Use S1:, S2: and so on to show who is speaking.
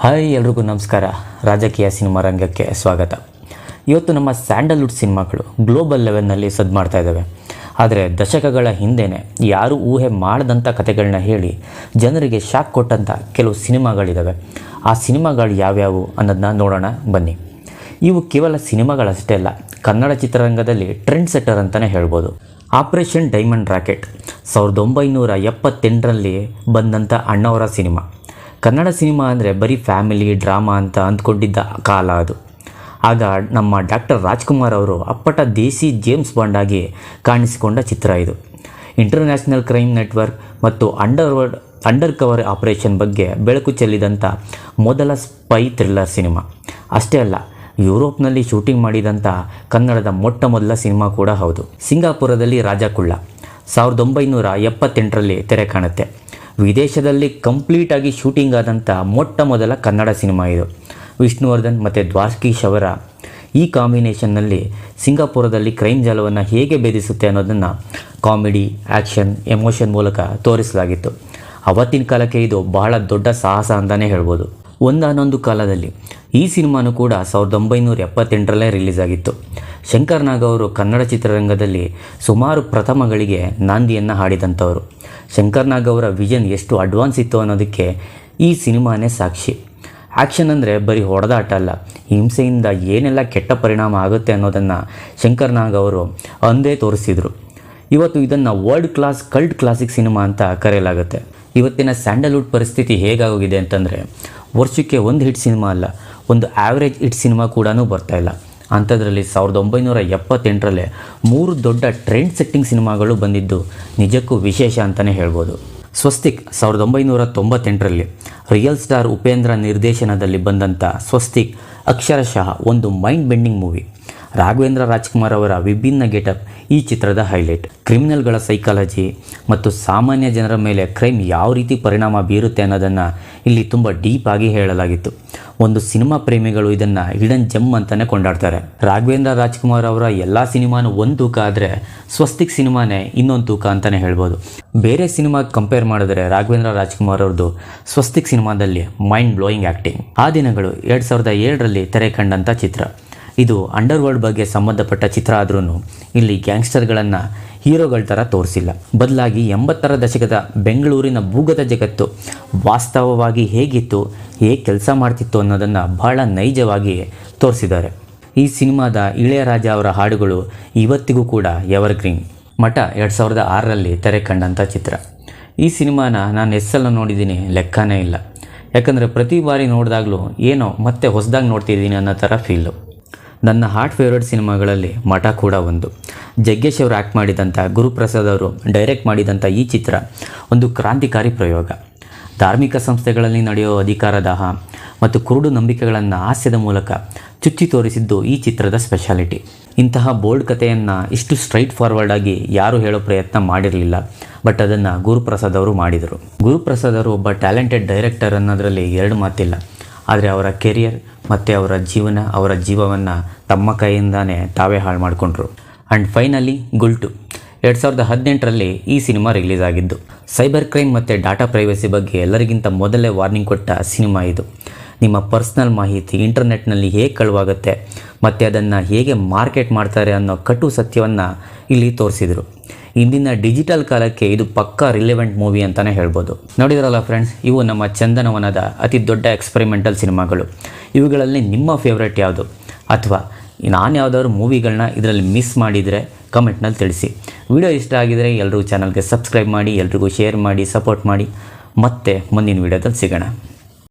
S1: Hi ಎಲ್ರಿಗೂ ನಮಸ್ಕಾರ. ರಾಜಕೀಯ ಸಿನಿಮಾ ರಂಗಕ್ಕೆ ಸ್ವಾಗತ. ಇವತ್ತು ನಮ್ಮ ಸ್ಯಾಂಡಲ್ವುಡ್ ಸಿನಿಮಾಗಳು ಗ್ಲೋಬಲ್ ಲೆವೆಲ್ನಲ್ಲಿ ಸದ್ದು ಮಾಡ್ತಾ ಇದ್ದಾವೆ. ಆದರೆ ದಶಕಗಳ ಹಿಂದೆಯೇ ಯಾರೂ ಊಹೆ ಮಾಡದಂಥ ಕಥೆಗಳನ್ನ ಹೇಳಿ ಜನರಿಗೆ ಶಾಕ್ ಕೊಟ್ಟಂಥ ಕೆಲವು ಸಿನಿಮಾಗಳಿದ್ದಾವೆ. ಆ ಸಿನಿಮಾಗಳು ಯಾವ್ಯಾವು ಅನ್ನೋದನ್ನ ನೋಡೋಣ ಬನ್ನಿ. ಇವು ಕೇವಲ ಸಿನಿಮಾಗಳಷ್ಟೇ ಅಲ್ಲ, ಕನ್ನಡ ಚಿತ್ರರಂಗದಲ್ಲಿ ಟ್ರೆಂಡ್ ಸೆಟ್ಟರ್ ಅಂತಲೇ ಹೇಳ್ಬೋದು. ಆಪರೇಷನ್ ಡೈಮಂಡ್ ರಾಕೆಟ್ 1978ರಲ್ಲಿ ಬಂದಂಥ ಅಣ್ಣವರ ಸಿನಿಮಾ. ಕನ್ನಡ ಸಿನಿಮಾ ಅಂದರೆ ಬರೀ ಫ್ಯಾಮಿಲಿ ಡ್ರಾಮಾ ಅಂತ ಅಂದ್ಕೊಂಡಿದ್ದ ಕಾಲ ಅದು. ಆಗ ನಮ್ಮ ಡಾಕ್ಟರ್ ರಾಜ್ಕುಮಾರ್ ಅವರು ಅಪ್ಪಟ ದೇಸಿ ಜೇಮ್ಸ್ ಬಾಂಡ್ ಆಗಿ ಕಾಣಿಸಿಕೊಂಡ ಚಿತ್ರ ಇದು. ಇಂಟರ್ನ್ಯಾಷನಲ್ ಕ್ರೈಮ್ ನೆಟ್ವರ್ಕ್ ಮತ್ತು ಅಂಡರ್ ಕವರ್ ಆಪರೇಷನ್ ಬಗ್ಗೆ ಬೆಳಕು ಚೆಲ್ಲಿದಂಥ ಮೊದಲ ಸ್ಪೈ ಥ್ರಿಲ್ಲರ್ ಸಿನಿಮಾ. ಅಷ್ಟೇ ಅಲ್ಲ, ಯುರೋಪ್ನಲ್ಲಿ ಶೂಟಿಂಗ್ ಮಾಡಿದಂಥ ಕನ್ನಡದ ಮೊಟ್ಟ ಮೊದಲ ಸಿನಿಮಾ ಕೂಡ ಹೌದು. ಸಿಂಗಾಪುರದಲ್ಲಿ ರಾಜಕುಳ್ಳ 1978ರಲ್ಲಿ ತೆರೆ ಕಾಣುತ್ತೆ. ವಿದೇಶದಲ್ಲಿ ಕಂಪ್ಲೀಟಾಗಿ ಶೂಟಿಂಗ್ ಆದಂಥ ಮೊಟ್ಟ ಮೊದಲ ಕನ್ನಡ ಸಿನಿಮಾ ಇದು. ವಿಷ್ಣುವರ್ಧನ್ ಮತ್ತು ದ್ವಾರಕೀಶ್ ಅವರ ಈ ಕಾಂಬಿನೇಷನ್ನಲ್ಲಿ ಸಿಂಗಾಪುರದಲ್ಲಿ ಕ್ರೈಮ್ ಜಾಲವನ್ನು ಹೇಗೆ ಭೇದಿಸುತ್ತೆ ಅನ್ನೋದನ್ನು ಕಾಮಿಡಿ, ಆ್ಯಕ್ಷನ್, ಎಮೋಷನ್ ಮೂಲಕ ತೋರಿಸಲಾಗಿತ್ತು. ಅವತ್ತಿನ ಕಾಲಕ್ಕೆ ಇದು ಬಹಳ ದೊಡ್ಡ ಸಾಹಸ ಅಂತಲೇ ಹೇಳ್ಬೋದು. ಒಂದಾನೊಂದು ಕಾಲದಲ್ಲಿ ಈ ಸಿನಿಮಾನು ಕೂಡ 1978ರಲ್ಲೇ ರಿಲೀಸ್ ಆಗಿತ್ತು. ಶಂಕರ್ ನಾಗ್ ಅವರು ಕನ್ನಡ ಚಿತ್ರರಂಗದಲ್ಲಿ ಸುಮಾರು ಪ್ರಥಮಗಳಿಗೆ ನಾಂದಿಯನ್ನು ಹಾಡಿದಂಥವರು. ಶಂಕರ್ ನಾಗ್ ಅವರ ವಿಷನ್ ಎಷ್ಟು ಅಡ್ವಾನ್ಸ್ ಇತ್ತು ಅನ್ನೋದಕ್ಕೆ ಈ ಸಿನಿಮಾನೇ ಸಾಕ್ಷಿ. ಆ್ಯಕ್ಷನ್ ಅಂದರೆ ಬರೀ ಹೊಡೆದಾಟ ಅಲ್ಲ, ಹಿಂಸೆಯಿಂದ ಏನೆಲ್ಲ ಕೆಟ್ಟ ಪರಿಣಾಮ ಆಗುತ್ತೆ ಅನ್ನೋದನ್ನು ಶಂಕರ್ ನಾಗ್ ಅವರು ಅಂದೇ ತೋರಿಸಿದರು. ಇವತ್ತು ಇದನ್ನು world class cult classic cinema ಅಂತ ಕರೆಯಲಾಗುತ್ತೆ. ಇವತ್ತಿನ ಸ್ಯಾಂಡಲ್ವುಡ್ ಪರಿಸ್ಥಿತಿ ಹೇಗಾಗೋಗಿದೆ ಅಂತಂದರೆ, ವರ್ಷಕ್ಕೆ ಒಂದು ಹಿಟ್ ಸಿನಿಮಾ ಅಲ್ಲ, ಒಂದು ಆ್ಯಾವ್ರೇಜ್ ಹಿಟ್ ಸಿನಿಮಾ ಕೂಡ ಬರ್ತಾಯಿಲ್ಲ. ಅಂಥದ್ರಲ್ಲಿ 1978ರಲ್ಲೇ 3 ದೊಡ್ಡ ಟ್ರೆಂಡ್ ಸೆಟ್ಟಿಂಗ್ ಸಿನಿಮಾಗಳು ಬಂದಿದ್ದು ನಿಜಕ್ಕೂ ವಿಶೇಷ ಅಂತಲೇ ಹೇಳ್ಬೋದು. ಸ್ವಸ್ತಿಕ್ 1998ರಲ್ಲಿ ರಿಯಲ್ ಸ್ಟಾರ್ ಉಪೇಂದ್ರ ನಿರ್ದೇಶನದಲ್ಲಿ ಬಂದಂಥ ಸ್ವಸ್ತಿಕ್ ಅಕ್ಷರಶಃ ಒಂದು mind bending movie. Raghavendra Rajkumar ಅವರ ವಿಭಿನ್ನ ಗೆಟಪ್ ಈ ಚಿತ್ರದ ಹೈಲೈಟ್. ಕ್ರಿಮಿನಲ್ಗಳ ಸೈಕಾಲಜಿ ಮತ್ತು ಸಾಮಾನ್ಯ ಜನರ ಮೇಲೆ ಕ್ರೈಮ್ ಯಾವ ರೀತಿ ಪರಿಣಾಮ ಬೀರುತ್ತೆ ಅನ್ನೋದನ್ನು ಇಲ್ಲಿ ತುಂಬ ಡೀಪ್ ಆಗಿ ಹೇಳಲಾಗಿತ್ತು. ಒಂದು ಸಿನಿಮಾ ಪ್ರೇಮಿಗಳು ಇದನ್ನು ಹಿಡನ್ ಜೆಮ್ ಅಂತಲೇ ಕೊಂಡಾಡ್ತಾರೆ. ರಾಘವೇಂದ್ರ ರಾಜ್ಕುಮಾರ್ ಅವರ ಎಲ್ಲ ಸಿನಿಮಾನು ಒಂದು ತೂಕ ಆದರೆ ಸ್ವಸ್ತಿಕ್ ಸಿನಿಮಾನೇ ಇನ್ನೊಂದು ತೂಕ ಅಂತಲೇ ಹೇಳ್ಬೋದು. ಬೇರೆ ಸಿನಿಮಾ ಕಂಪೇರ್ ಮಾಡಿದ್ರೆ ರಾಘವೇಂದ್ರ ರಾಜ್ಕುಮಾರ್ ಅವ್ರದ್ದು ಸ್ವಸ್ತಿಕ್ ಸಿನಿಮಾದಲ್ಲಿ ಮೈಂಡ್ ಬ್ಲೋಯಿಂಗ್ ಆ್ಯಕ್ಟಿಂಗ್. ಆ ದಿನಗಳು 2007ರಲ್ಲಿ ತೆರೆ ಕಂಡಂಥ ಚಿತ್ರ. ಇದು ಅಂಡರ್ವರ್ಲ್ಡ್ ಬಗ್ಗೆ ಸಂಬಂಧಪಟ್ಟ ಚಿತ್ರ ಆದ್ರೂ ಇಲ್ಲಿ ಗ್ಯಾಂಗ್ಸ್ಟರ್ಗಳನ್ನು ಹೀರೋಗಳ ಥರ ತೋರಿಸಿಲ್ಲ. ಬದಲಾಗಿ 80ರ ದಶಕದ ಬೆಂಗಳೂರಿನ ಭೂಗತ ಜಗತ್ತು ವಾಸ್ತವವಾಗಿ ಹೇಗಿತ್ತು, ಹೇಗೆ ಕೆಲಸ ಮಾಡ್ತಿತ್ತು ಅನ್ನೋದನ್ನು ಬಹಳ ನೈಜವಾಗಿ ತೋರಿಸಿದ್ದಾರೆ. ಈ ಸಿನಿಮಾದ ಇಳೆಯರಾಜ ಅವರ ಹಾಡುಗಳು ಇವತ್ತಿಗೂ ಕೂಡ ಎವರ್ಗ್ರೀನ್. ಮಠ 2006ರಲ್ಲಿ ತೆರೆ ಕಂಡಂಥ ಚಿತ್ರ. ಈ ಸಿನಿಮಾನ ನಾನು ಎಸ್ಸೆಲ್ಲ ನೋಡಿದ್ದೀನಿ, ಲೆಕ್ಕನೇ ಇಲ್ಲ. ಯಾಕಂದರೆ ಪ್ರತಿ ಬಾರಿ ನೋಡಿದಾಗಲೂ ಏನೋ ಮತ್ತೆ ಹೊಸದಾಗಿ ನೋಡ್ತಿದ್ದೀನಿ ಅನ್ನೋ ಥರ ಫೀಲು. ನನ್ನ ಹಾರ್ಟ್ ಫೇವ್ರೇಟ್ ಸಿನಿಮಾಗಳಲ್ಲಿ ಮಠ ಕೂಡ ಒಂದು. ಜಗ್ಗೇಶ್ ಅವರು ಆ್ಯಕ್ಟ್ ಮಾಡಿದಂಥ, ಗುರುಪ್ರಸಾದ್ ಅವರು ಡೈರೆಕ್ಟ್ ಮಾಡಿದಂಥ ಈ ಚಿತ್ರ ಒಂದು ಕ್ರಾಂತಿಕಾರಿ ಪ್ರಯೋಗ. ಧಾರ್ಮಿಕ ಸಂಸ್ಥೆಗಳಲ್ಲಿ ನಡೆಯೋ ಅಧಿಕಾರದಾಹ ಮತ್ತು ಕುರುಡು ನಂಬಿಕೆಗಳನ್ನು ಹಾಸ್ಯದ ಮೂಲಕ ಚುಚ್ಚಿ ತೋರಿಸಿದ್ದು ಈ ಚಿತ್ರದ ಸ್ಪೆಷಾಲಿಟಿ. ಇಂತಹ ಬೋಲ್ಡ್ ಕಥೆಯನ್ನು ಇಷ್ಟು ಸ್ಟ್ರೈಟ್ ಫಾರ್ವರ್ಡ್ ಆಗಿ ಯಾರೂ ಹೇಳೋ ಪ್ರಯತ್ನ ಮಾಡಿರಲಿಲ್ಲ. ಬಟ್ ಅದನ್ನು ಗುರುಪ್ರಸಾದ್ ಅವರು ಮಾಡಿದರು. ಗುರುಪ್ರಸಾದ್ ಅವರು ಒಬ್ಬ ಟ್ಯಾಲೆಂಟೆಡ್ ಡೈರೆಕ್ಟರ್ ಅನ್ನೋದರಲ್ಲಿ ಎರಡು ಮಾತಿಲ್ಲ. ಆದರೆ ಅವರ ಕೆರಿಯರ್ ಮತ್ತು ಅವರ ಜೀವವನ್ನು ತಮ್ಮ ಕೈಯಿಂದಾನೇ ತಾವೇ ಹಾಳು ಮಾಡಿಕೊಂಡ್ರು. ಆ್ಯಂಡ್ ಫೈನಲಿ ಗುಲ್ಟು 2018ರಲ್ಲಿ ಈ ಸಿನಿಮಾ ರಿಲೀಸ್ ಆಗಿದ್ದು. ಸೈಬರ್ ಕ್ರೈಮ್ ಮತ್ತು ಡಾಟಾ ಪ್ರೈವಸಿ ಬಗ್ಗೆ ಎಲ್ಲರಿಗಿಂತ ಮೊದಲೇ ವಾರ್ನಿಂಗ್ ಕೊಟ್ಟ ಸಿನಿಮಾ ಇದು. ನಿಮ್ಮ ಪರ್ಸ್ನಲ್ ಮಾಹಿತಿ ಇಂಟರ್ನೆಟ್ನಲ್ಲಿ ಹೇಗೆ ಕಳುವಾಗುತ್ತೆ ಮತ್ತು ಅದನ್ನು ಹೇಗೆ ಮಾರ್ಕೆಟ್ ಮಾಡ್ತಾರೆ ಅನ್ನೋ ಕಟು ಸತ್ಯವನ್ನು ಇಲ್ಲಿ ತೋರಿಸಿದರು. ಇಂದಿನ ಡಿಜಿಟಲ್ ಕಾಲಕ್ಕೆ ಇದು ಪಕ್ಕಾ ರಿಲೆವೆಂಟ್ ಮೂವಿ ಅಂತಲೇ ಹೇಳ್ಬೋದು. ನೋಡಿದ್ರಲ್ಲ ಫ್ರೆಂಡ್ಸ್, ಇವು ನಮ್ಮ ಚಂದನವನದ ಅತಿ ದೊಡ್ಡ ಎಕ್ಸ್ಪೆರಿಮೆಂಟಲ್ ಸಿನಿಮಾಗಳು. ಇವುಗಳಲ್ಲಿ ನಿಮ್ಮ ಫೇವ್ರೇಟ್ ಯಾವುದು, ಅಥವಾ ನಾನು ಯಾವುದಾದ್ರು ಮೂವಿಗಳನ್ನ ಇದರಲ್ಲಿ ಮಿಸ್ ಮಾಡಿದರೆ ಕಮೆಂಟ್ನಲ್ಲಿ ತಿಳಿಸಿ. ವಿಡಿಯೋ ಇಷ್ಟ ಆಗಿದರೆ ಎಲ್ಲರೂ ಚಾನಲ್ಗೆ ಸಬ್ಸ್ಕ್ರೈಬ್ ಮಾಡಿ, ಎಲ್ರಿಗೂ ಶೇರ್ ಮಾಡಿ, ಸಪೋರ್ಟ್ ಮಾಡಿ. ಮತ್ತೆ ಮುಂದಿನ ವಿಡಿಯೋದಲ್ಲಿ ಸಿಗೋಣ.